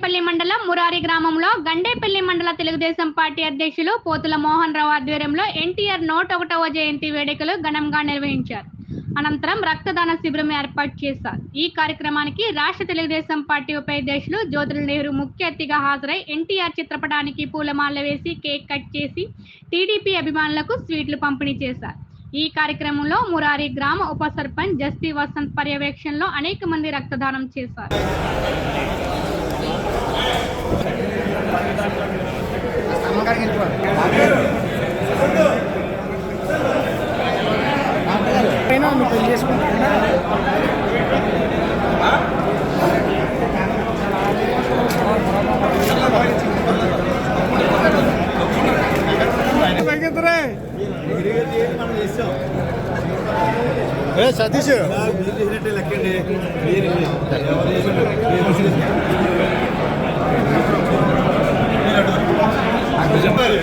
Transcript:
గండేపల్లి మండలం మురారి గ్రామంలో గండేపల్లి మండల తెలుగుదేశం పార్టీ అధ్యక్షులు పోతుల మోహన్ రావు ఆధ్వర్యంలో ఎన్టీఆర్ 101వ జయంతి వేడుకలు ఘనంగా నిర్వహించారు. అనంతరం రక్తదాన శిబిరం ఏర్పాటు చేశారు. ఈ కార్యక్రమానికి రాష్ట్ర తెలుగుదేశం పార్టీ ఉపాధ్యక్షులు జ్యోతుల నెహ్రూ ముఖ్య అతిథిగా హాజరై ఎన్టీఆర్ చిత్రపటానికి పూలమాల వేసి కేక్ కట్ చేసి టీడీపీ అభిమానులకు స్వీట్లు పంపిణీ చేశారు. ఈ కార్యక్రమంలో మురారి గ్రామ ఉప సర్పంచ్ జస్తి వసంత్ పర్యవేక్షణలో అనేక మంది రక్తదానం చేశారు. సతీష్ చెప్పాలి.